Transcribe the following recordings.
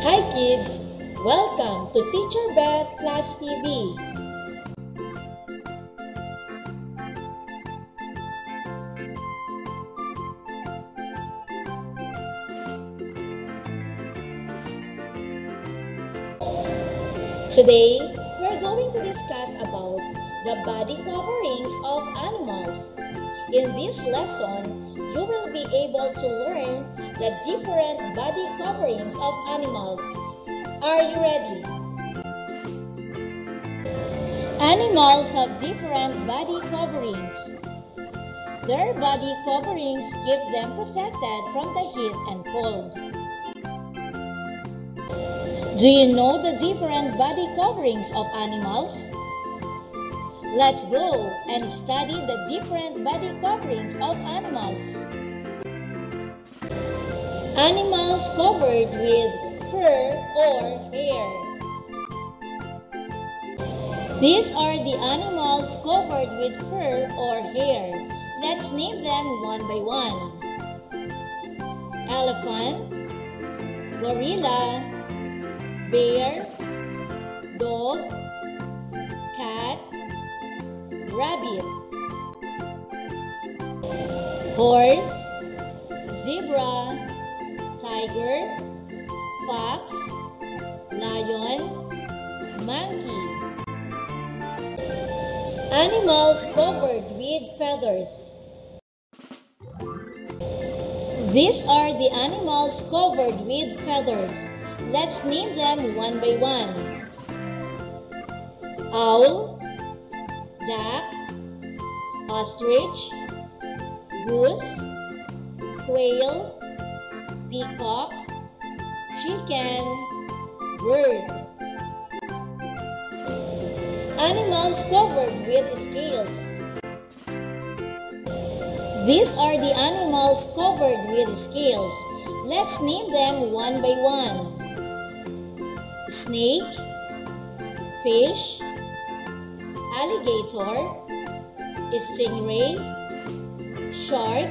Hi kids! Welcome to Teacher Beth Class TV. Today, we're going to discuss about the body coverings of animals. In this lesson, you will be able to learn the different body coverings of animals. Are you ready? Animals have different body coverings. Their body coverings keep them protected from the heat and cold. Do you know the different body coverings of animals? Let's go and study the different body coverings of animals. Animals covered with fur or hair. These are the animals covered with fur or hair. Let's name them one by one. Elephant, gorilla, bear, dog, cat, rabbit, horse, zebra, tiger, fox, lion, monkey. Animals covered with feathers. These are the animals covered with feathers. Let's name them one by one. Owl, duck, ostrich, goose, quail, peacock, chicken, bird. Animals covered with scales. These are the animals covered with scales. Let's name them one by one. Snake, fish, alligator, stingray, shark,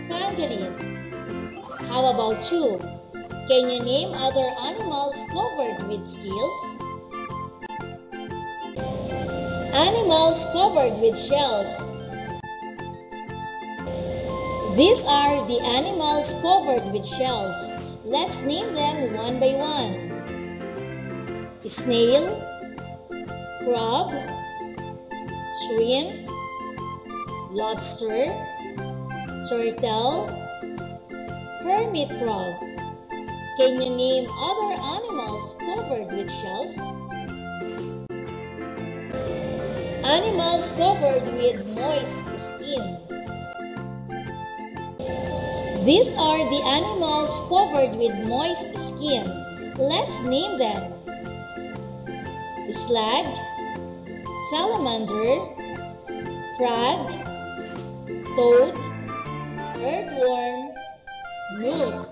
pangolin. How about you? Can you name other animals covered with scales? Animals covered with shells. These are the animals covered with shells. Let's name them one by one. Snail, crab, shrimp, lobster, turtle, hermit crab. Can you name other animals covered with shells? Animals covered with moist skin. These are the animals covered with moist skin. Let's name them. Slug, salamander, frog, toad, earthworm, newt.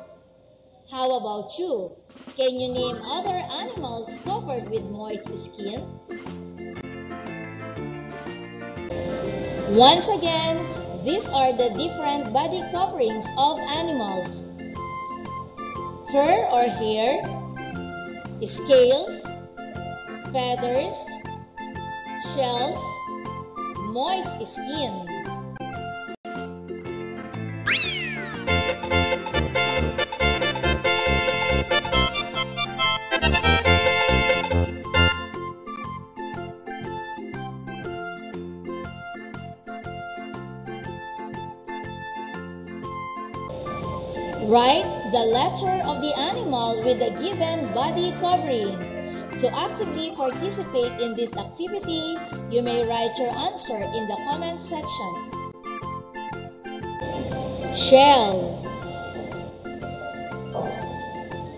How about you? Can you name other animals covered with moist skin? Once again, these are the different body coverings of animals. Fur or hair, scales, feathers, shells, moist skin. Write the letter of the animal with the given body covering. To actively participate in this activity, you may write your answer in the comment section. Shell.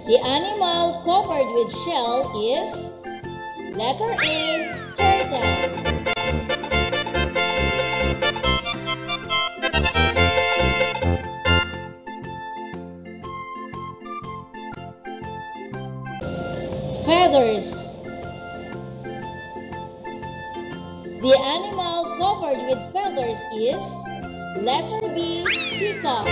The animal covered with shell is letter A, turtle. Feathers. The animal covered with feathers is letter B, peacock.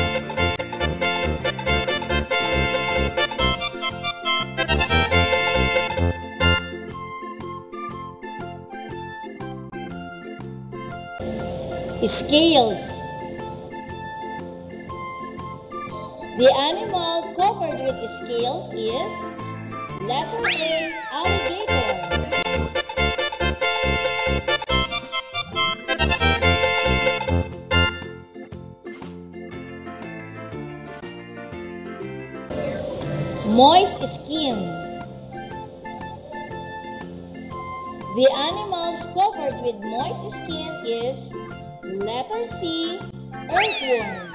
Scales. The animal covered with scales is letter A, alligator. Moist skin. The animals covered with moist skin is letter C, earthworm.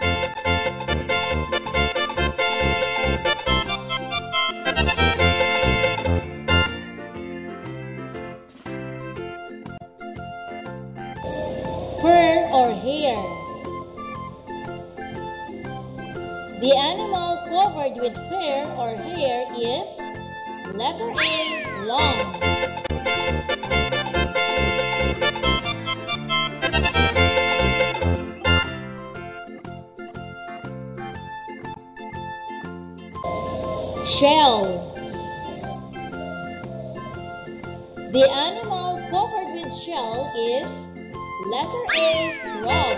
Fur or hair. The animal covered with fur or hair is letter A, long. Shell. The animal covered with shell is letter A, frog.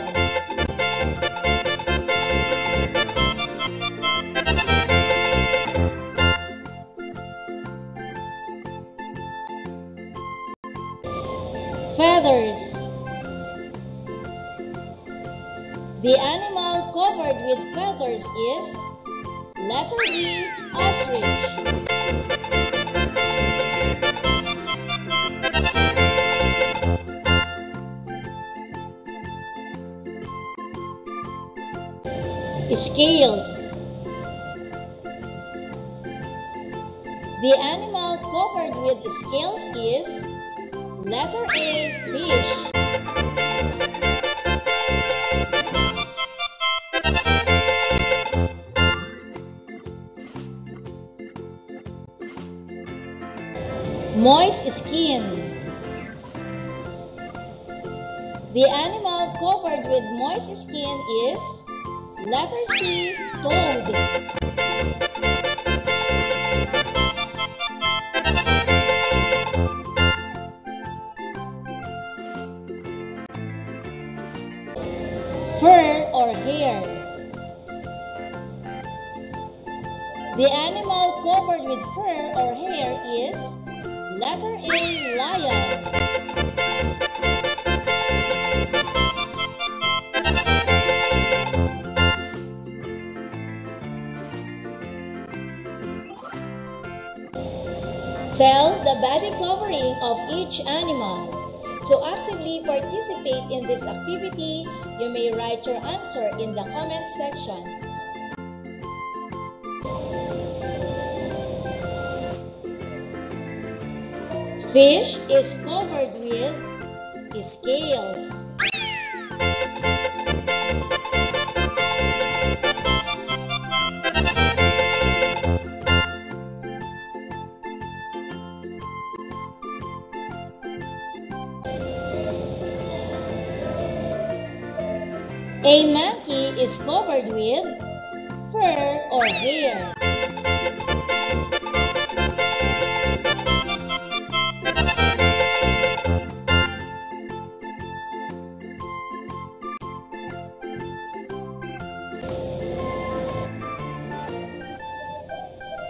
Feathers. The animal covered with feathers is letter B, ostrich. Scales. The animal covered with scales is letter A, fish. Moist skin. The animal covered with moist skin is letter C, toad. Fur or hair. The animal covered with fur or hair is letter A, lion. Tell the body covering of each animal. To actively participate in this activity, you may write your answer in the comment section. Fish is covered with scales. A monkey is covered with fur or hair.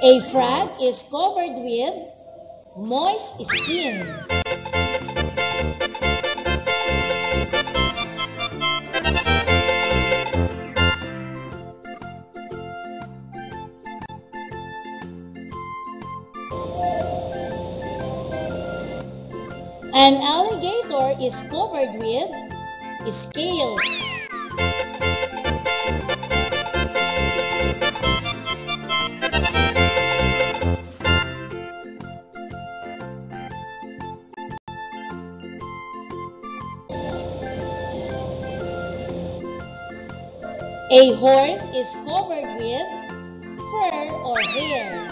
A frog is covered with moist skin. An alligator is covered with scales. A horse is covered with fur or hair.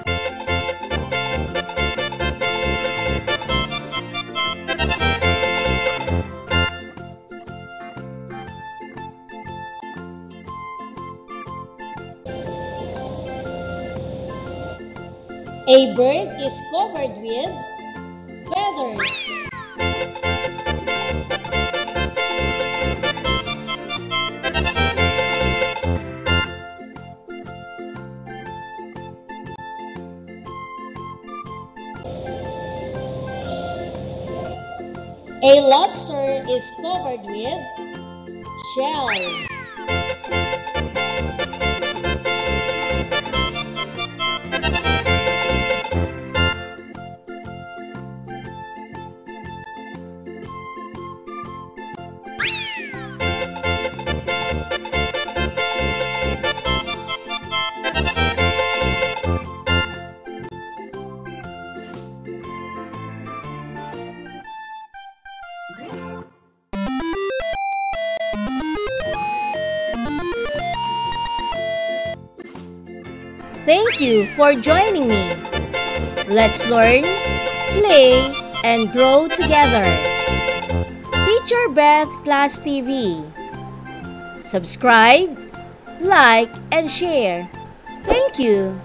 A bird is covered with feathers. A lobster is covered with shell. Thank you for joining me. Let's learn, play, and grow together. Teacher Beth Class TV. Subscribe, like, and share. Thank you.